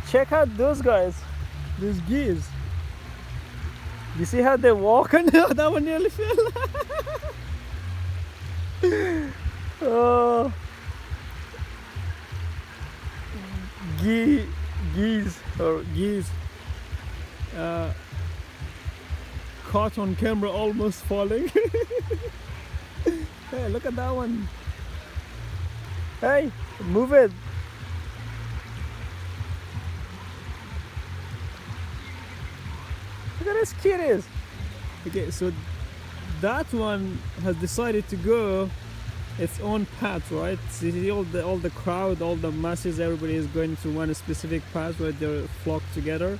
check out those guys, those geese. You see how they walk? And that one nearly fell. Oh, geese or geese caught on camera almost falling. Hey, look at that one. Hey, move it. Look at this kitties. Okay, so that one has decided to go its own path, right? See all the crowd, all the masses, everybody is going to one specific path where they're flocked together.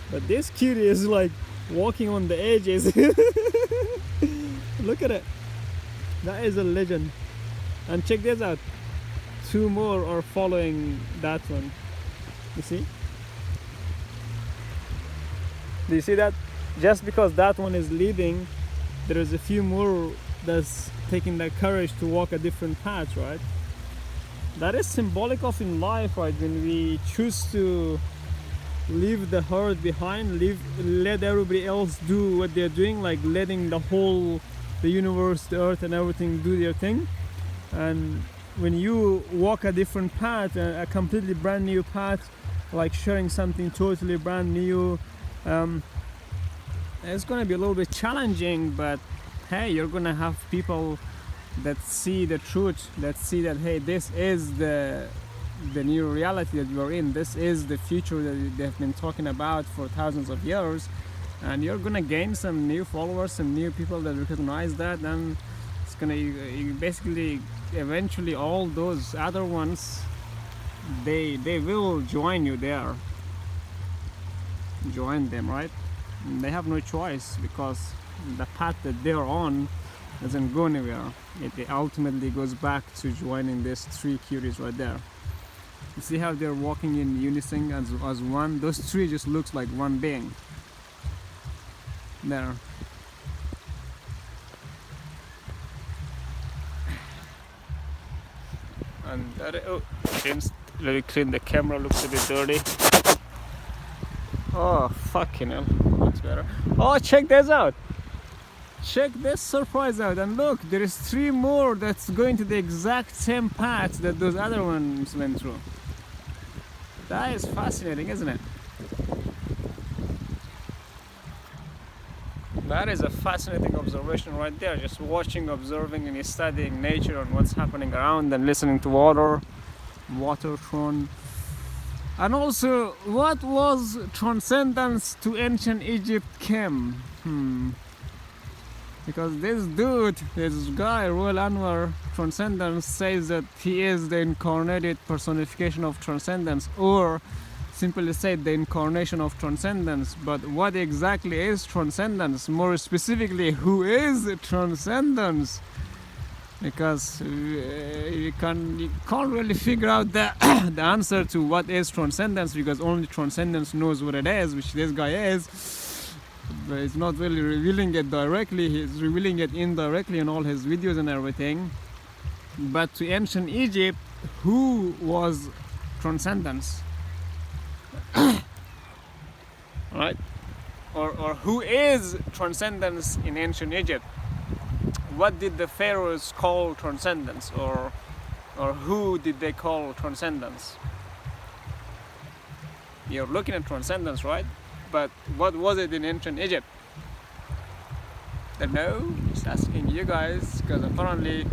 But this kitty is like walking on the edges. Look at it. That is a legend. And check this out. 2 more are following that one. You see? Do you see that? Just because that one is leading, there is a few more that's taking the courage to walk a different path, right? That is symbolic of in life, right? When we choose to leave the herd behind, let everybody else do what they're doing, like letting the universe, the earth and everything do their thing. And when you walk a different path, a completely brand new path, like sharing something totally brand new, it's going to be a little bit challenging, but hey, you're going to have people that see the truth, that see that, hey, this is the new reality that you're in, this is the future that they've been talking about for thousands of years, and you're going to gain some new followers, some new people that recognize that, and it's going to basically eventually all those other ones, they will join you there. Join them, right? And they have no choice, because the path that they're on doesn't go anywhere. It ultimately goes back to joining these 3 cuties right there. You see how they're walking in unison as one? Those 3 just looks like one being. There. And oh, let me clean the camera, looks a bit dirty. Oh, fucking hell, looks better. Oh, check this out. Check this surprise out, and look, there is 3 more that's going to the exact same path that those other ones went through. That is fascinating, isn't it? That is a fascinating observation right there, just watching, observing and studying nature and what's happening around, and listening to water throne. And also, what was transcendence to ancient Egypt came? Because this guy, Royal Anwar, Transcendence, says that he is the incarnated personification of transcendence, or simply said, the incarnation of transcendence. But what exactly is transcendence? More specifically, who is transcendence? Because you can't really figure out the answer to what is transcendence, because only transcendence knows what it is, which this guy is. But he's not really revealing it directly, he's revealing it indirectly in all his videos and everything. But to ancient Egypt, who was transcendence? Right? Or who is transcendence in ancient Egypt? What did the pharaohs call transcendence, or who did they call transcendence? You're looking at transcendence, right? But what was it in ancient Egypt? Don't know, just asking you guys, because apparently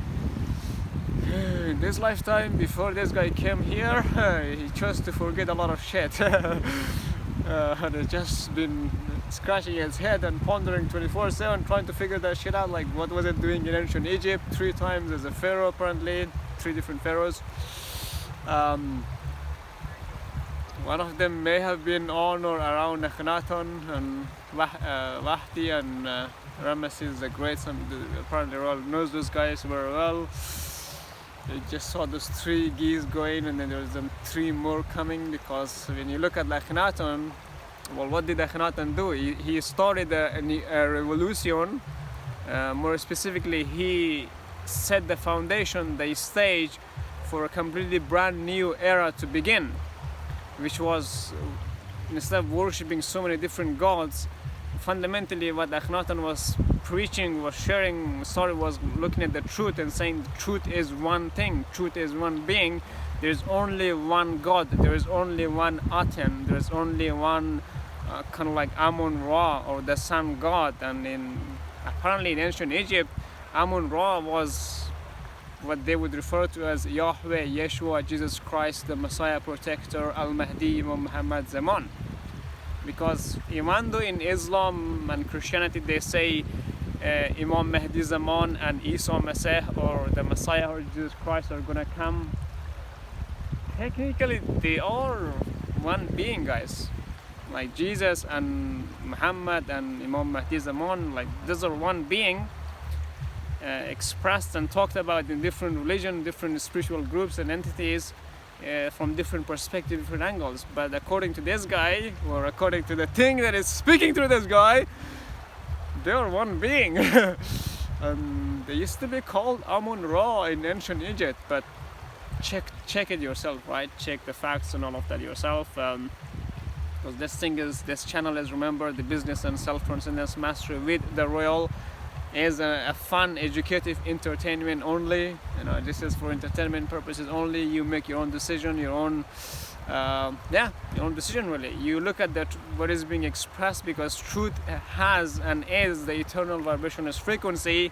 in this lifetime, before this guy came here, he chose to forget a lot of shit. And has just been scratching his head and pondering 24/7, trying to figure that shit out, like what was it doing in ancient Egypt, 3 times as a pharaoh apparently, 3 different pharaohs. One of them may have been on or around Akhenaten and Wahdi and Ramesses the Great. Apparently Royal knows those guys very well. They just saw those 3 geese going, and then there was 3 more coming, because when you look at Akhenaten, well, what did Akhenaten do? He started a revolution. More specifically, he set the foundation, the stage for a completely brand new era to begin. which was, instead of worshipping so many different gods, fundamentally what Akhenaten was preaching, was sharing, was looking at the truth and saying the truth is one thing, truth is one being. There's only one God, there is only one Aten, there is only one kind of like Amun-Ra, or the sun god. And apparently in ancient Egypt, Amun-Ra was what they would refer to as Yahweh, Yeshua, Jesus Christ, the Messiah, Protector, Al-Mahdi, Imam Muhammad Zaman. Because even though in Islam and Christianity they say Imam Mahdi Zaman and Isa Messiah, or the Messiah or Jesus Christ, are gonna come, technically they are one being, guys. Like Jesus and Muhammad and Imam Mahdi Zaman, like these are one being, expressed and talked about in different religions, different spiritual groups and entities, from different perspectives, different angles. But according to this guy, or according to the thing that is speaking through this guy, they are one being. And they used to be called Amun-Ra in ancient Egypt, but check it yourself, right? Check the facts and all of that yourself. Because this channel is, remember, the business and self-transcendence mastery with the royal, is a fun, educative, entertainment only. This is for entertainment purposes only. You make your own decision, your own decision really. You look at what is being expressed, because truth has and is the eternal vibrationist frequency,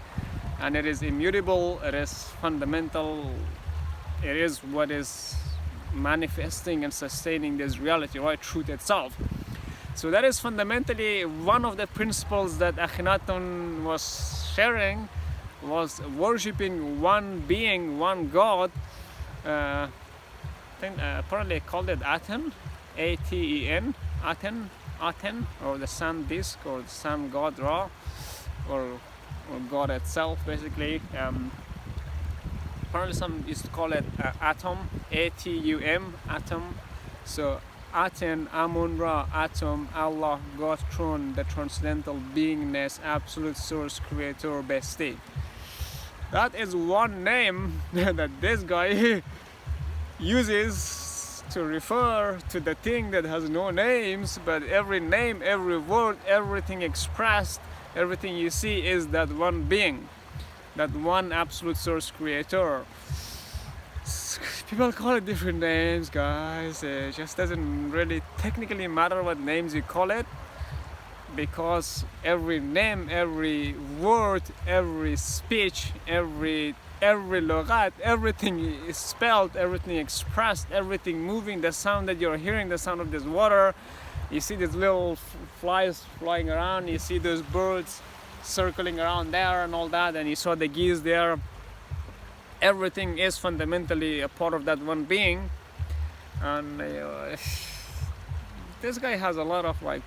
and it is immutable, it is fundamental, it is what is manifesting and sustaining this reality, right? Truth itself. So that is fundamentally one of the principles that Akhenaten was sharing, was worshipping one being, one God. I think apparently called it Aten, A-T-E-N, Aten, or the sun disk, or the sun god Ra, or God itself, basically. Apparently some used to call it Atom, A-T-U-M, Atom. So Aten, Amun-Ra, Atom, Allah, God, Throne, the transcendental beingness, absolute source, creator, bestie. That is one name that this guy uses to refer to the thing that has no names, but every name, every word, everything expressed, everything you see is that one being, that one absolute source creator. People call it different names, guys. It just doesn't really technically matter what names you call it, because every name, every word, every speech, every lughat, everything is spelled, everything expressed, everything moving, the sound that you're hearing, the sound of this water, you see these little flies flying around, you see those birds circling around there and all that, and you saw the geese there. Everything is fundamentally a part of that one being. And this guy has a lot of like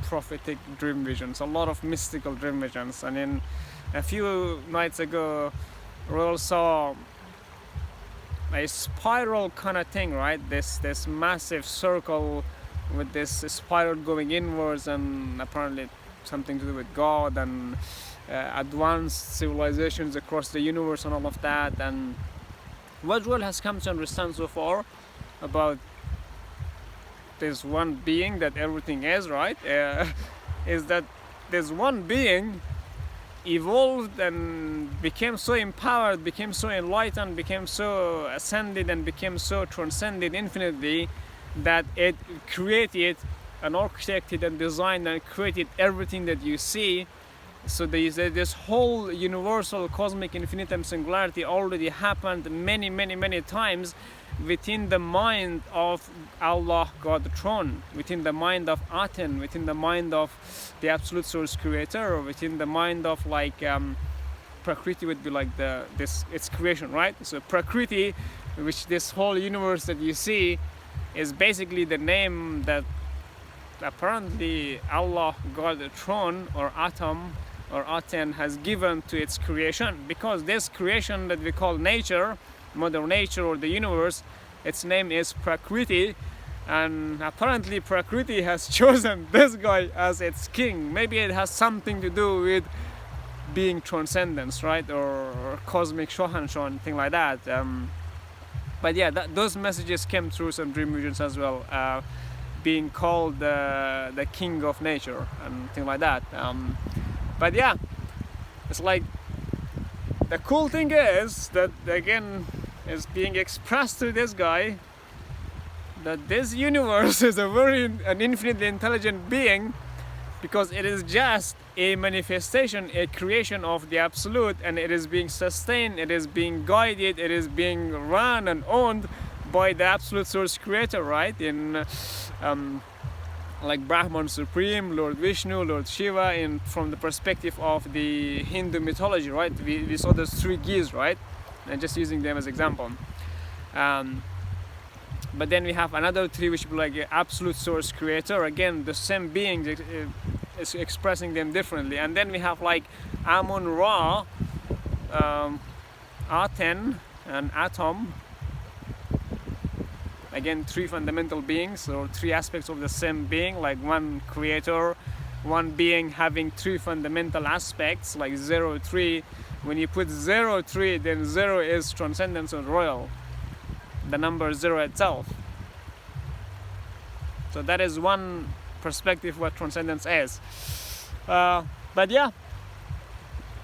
prophetic dream visions, a lot of mystical dream visions. And in a few nights ago, Royal saw a spiral kind of thing, right? This massive circle with this spiral going inwards, and apparently something to do with God and advanced civilizations across the universe and all of that. And what Royal has come to understand so far about this one being that everything is, right, is that this one being evolved and became so empowered, became so enlightened, became so ascended, and became so transcended infinitely, that it created and architected and designed and created everything that you see. So this whole universal cosmic infinitum singularity already happened many times within the mind of Allah, God the Throne, within the mind of Aten, within the mind of the absolute source creator, within the mind of like Prakriti would be like its creation, right? So Prakriti, which this whole universe that you see, is basically the name that apparently Allah, God the Throne, or Atom or Aten has given to its creation, because this creation that we call nature, Mother Nature or the universe, its name is Prakriti, and apparently Prakriti has chosen this guy as its king. Maybe it has something to do with being transcendence, right, or cosmic Shohanshan, thing like that. But yeah, those messages came through some dream visions as well, being called the king of nature and things like that. But yeah, it's like, the cool thing is that again is being expressed to this guy that this universe is an infinitely intelligent being, because it is just a manifestation, a creation of the absolute, and it is being sustained, it is being guided, it is being run and owned by the absolute source creator, right? In like Brahman Supreme, Lord Vishnu, Lord Shiva, from the perspective of the Hindu mythology, right? We saw those three geese, right? And just using them as example. But then we have another three, which be like absolute source creator. Again, the same being is expressing them differently. And then we have like Amun Ra, Aten, and Atom. Again, three fundamental beings, or three aspects of the same being, like one creator, one being having three fundamental aspects, like 0, 3. When you put 0, 3, then 0 is transcendence and royal, the number 0 itself. So that is one perspective what transcendence is. But yeah,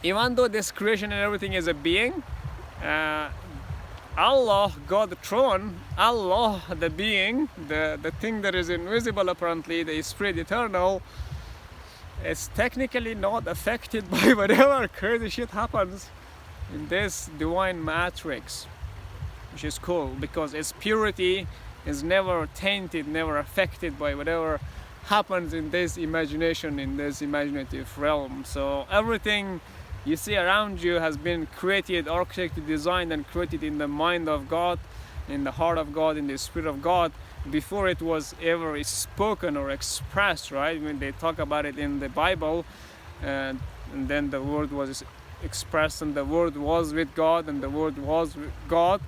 even though this creation and everything is a being, Allah, God the throne, Allah the being, the thing that is invisible apparently, the Spirit eternal, is technically not affected by whatever crazy shit happens in this divine matrix, which is cool, because its purity is never tainted, never affected by whatever happens in this imagination, in this imaginative realm. So everything you see around you has been created, architected, designed, and created in the mind of God, in the heart of God, in the Spirit of God, before it was ever spoken or expressed, right? When they talk about it in the Bible, and then the word was expressed, and the word was with God, and the word was with God.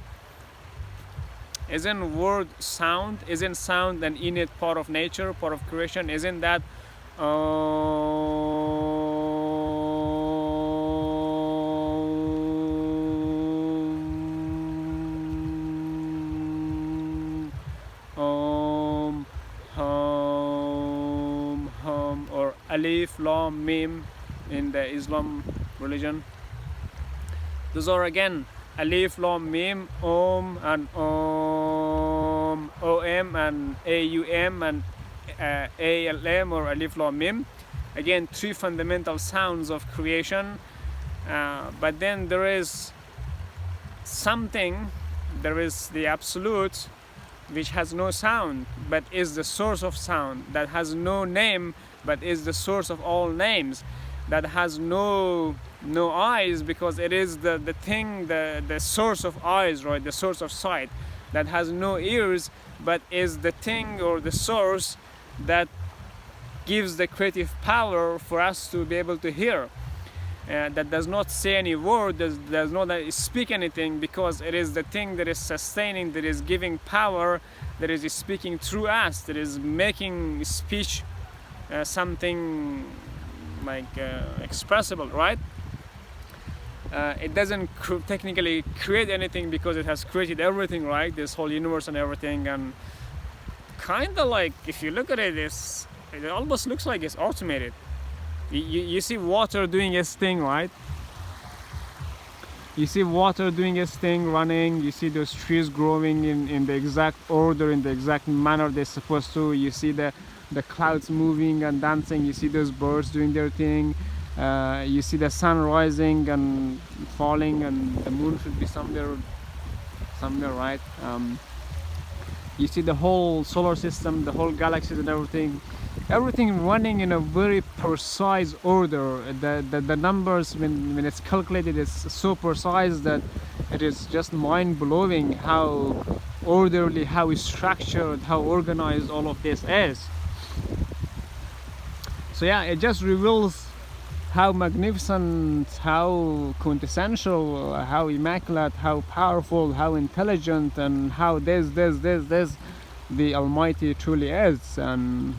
Isn't word sound? Isn't sound an innate part of nature, part of creation? Isn't that or Alif, Lam, Mim in the Islam religion? Those are again Alif, Lam, Mim, Om, and Om, O-M, and A-U-M, and A-L-M, or Alif, Lam, Mim. Again, three fundamental sounds of creation. But then there is something, there is the Absolute, which has no sound, but is the source of sound, that has no name, but is the source of all names, that has no eyes, because it is the thing, the source of eyes, right, the source of sight, that has no ears, but is the thing or the source that gives the creative power for us to be able to hear. That does not say any word, does not speak anything, because it is the thing that is sustaining, that is giving power, that is speaking through us, that is making speech something like expressible, right? It doesn't technically create anything, because it has created everything, right? This whole universe and everything. And kind of like, if you look at it, it almost looks like it's automated. You see water doing its thing, right? You see water doing its thing, running. You see those trees growing in the exact order, in the exact manner they're supposed to. You see the clouds moving and dancing. You see those birds doing their thing. You see the sun rising and falling, and the moon should be somewhere, right? You see the whole solar system, the whole galaxies and everything running in a very precise order. The numbers, when it's calculated, it's so precise that it is just mind-blowing how orderly, how structured, how organized all of this is. So yeah, it just reveals how magnificent, how quintessential, how immaculate, how powerful, how intelligent, and how this the Almighty truly is. And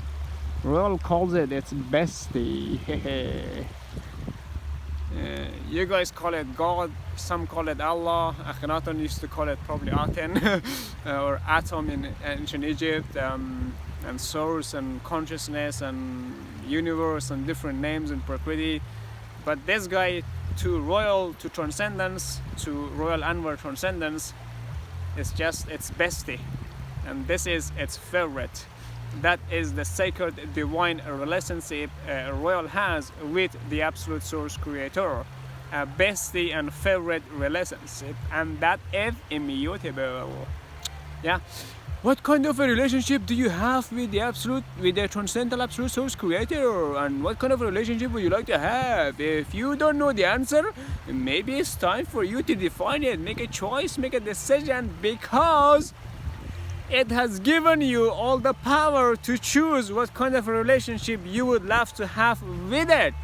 Royal calls it its bestie. You guys call it God, some call it Allah. Akhenaton used to call it probably Aten or Atom in ancient Egypt, and source and consciousness and universe and different names in Prakriti. But this guy, to transcendence, to Royal Anwar transcendence, is just its bestie, and this is its favorite. That is the sacred divine relationship Royal has with the absolute source creator, a bestie and favorite relationship, and that is immutable. Yeah. What kind of a relationship do you have with the transcendental absolute source creator? And what kind of a relationship would you like to have? If you don't know the answer, maybe it's time for you to define it, make a choice, make a decision, because it has given you all the power to choose what kind of a relationship you would love to have with it.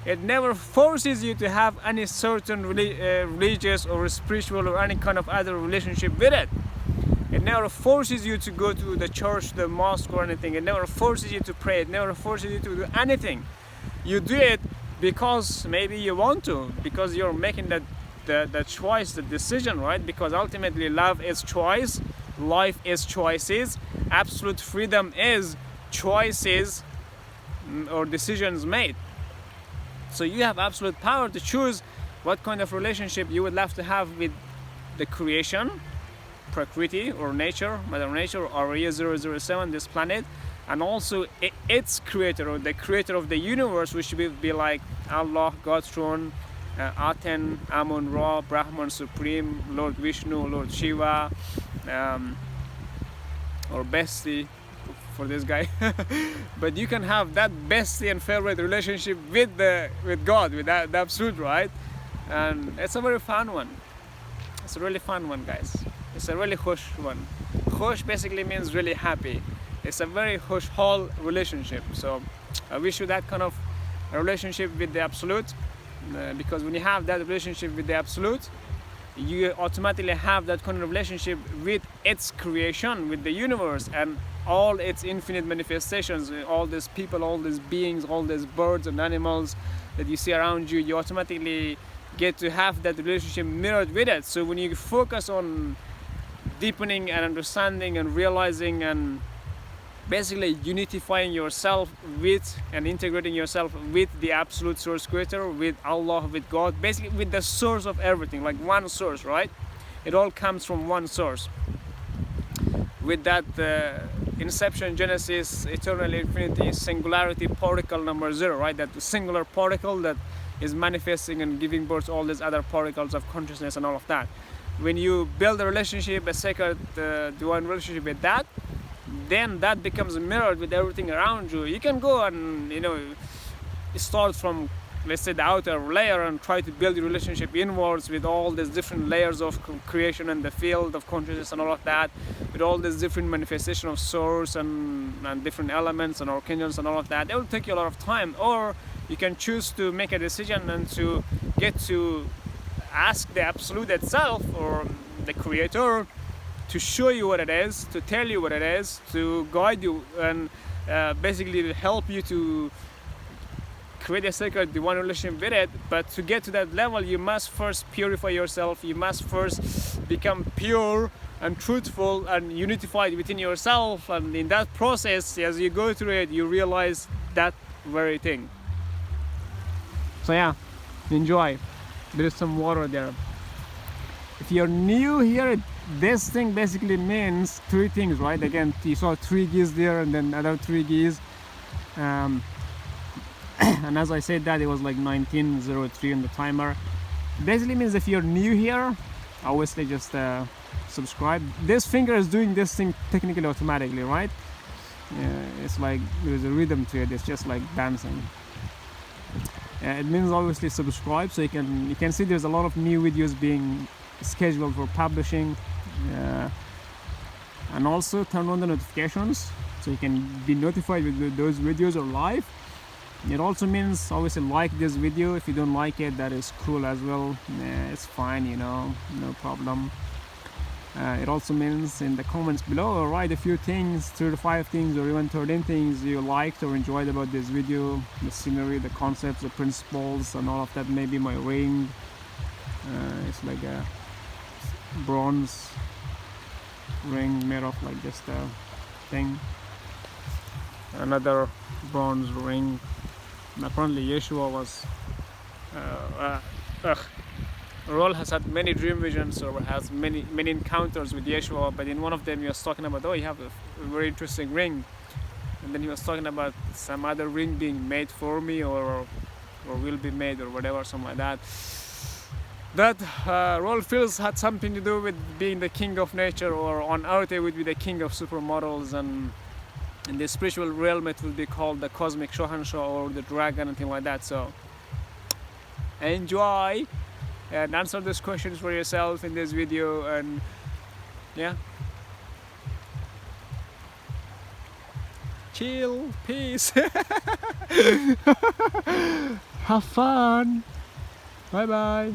It never forces you to have any certain religious or spiritual or any kind of other relationship with it. It never forces you to go to the church, the mosque or anything. It never forces you to pray. It never forces you to do anything. You do it because maybe you want to, because you're making the choice, the decision, right? Because ultimately love is choice, life is choices, absolute freedom is choices or decisions made. So you have absolute power to choose what kind of relationship you would love to have with the creation, Prakriti or nature, Mother Nature, or Area 007, this planet, and also its creator, or the creator of the universe, which would be like Allah, God's throne, Aten, Amun, Ra, Brahman, Supreme, Lord Vishnu, Lord Shiva, or bestie for this guy. But you can have that bestie and favorite relationship with God, with the absolute, right? And it's a very fun one. It's a really fun one, guys. It's a really khush one. Khush basically means really happy. It's a very khush-hal relationship. So I wish you that kind of relationship with the absolute, because when you have that relationship with the absolute, you automatically have that kind of relationship with its creation, with the universe and all its infinite manifestations, all these people, all these beings, all these birds and animals that you see around you. You automatically get to have that relationship mirrored with it. So when you focus on deepening and understanding and realizing and basically unifying yourself with and integrating yourself with the absolute source creator, with Allah, with God, basically with the source of everything, like one source, right? It all comes from one source. With that inception, genesis, eternal, infinity, singularity, particle number 0, right? That singular particle that is manifesting and giving birth to all these other particles of consciousness and all of that. When you build a relationship, a sacred divine relationship with that, then that becomes mirrored with everything around you. You can go and start from, let's say, the outer layer and try to build your relationship inwards with all these different layers of creation and the field of consciousness and all of that, with all these different manifestation of source and different elements and archangels and all of that. It will take you a lot of time. Or you can choose to make a decision and to get to ask the absolute itself or the creator to show you what it is, to tell you what it is, to guide you and basically help you to create a sacred divine relationship with it. But to get to that level, you must first purify yourself. You must first become pure and truthful and unified within yourself. And in that process, as you go through it, you realize that very thing. So yeah, enjoy. There is some water there. If you're new here, this thing basically means 3 things, right? Again, you saw 3 geese there and then other 3 geese. And as I said that, it was like 19:03 on the timer. Basically means if you're new here, obviously just subscribe. This finger is doing this thing technically automatically, right? It's like there's a rhythm to it. It's just like dancing. It means obviously subscribe, so you can see there's a lot of new videos being scheduled for publishing, and also turn on the notifications so you can be notified when those videos are live. It also means obviously like this video. If you don't like it, that is cool as well. It's fine, no problem. It also means in the comments below, write a few things, 3 to 5 things or even 13 things you liked or enjoyed about this video, the scenery, the concepts, the principles and all of that. Maybe my ring, it's like a bronze ring made of like just a thing. Another bronze ring. And apparently Yeshua was Rol has had many dream visions or has many encounters with Yeshua, but in one of them he was talking about, oh, you have a very interesting ring, and then he was talking about some other ring being made for me or will be made or whatever, something like that. That Rol feels had something to do with being the king of nature, or on earth it would be the king of supermodels, and in the spiritual realm it will be called the cosmic Shohansha or the dragon and things like that. So enjoy and answer these questions for yourself in this video, and yeah, chill, peace. Have fun, bye bye.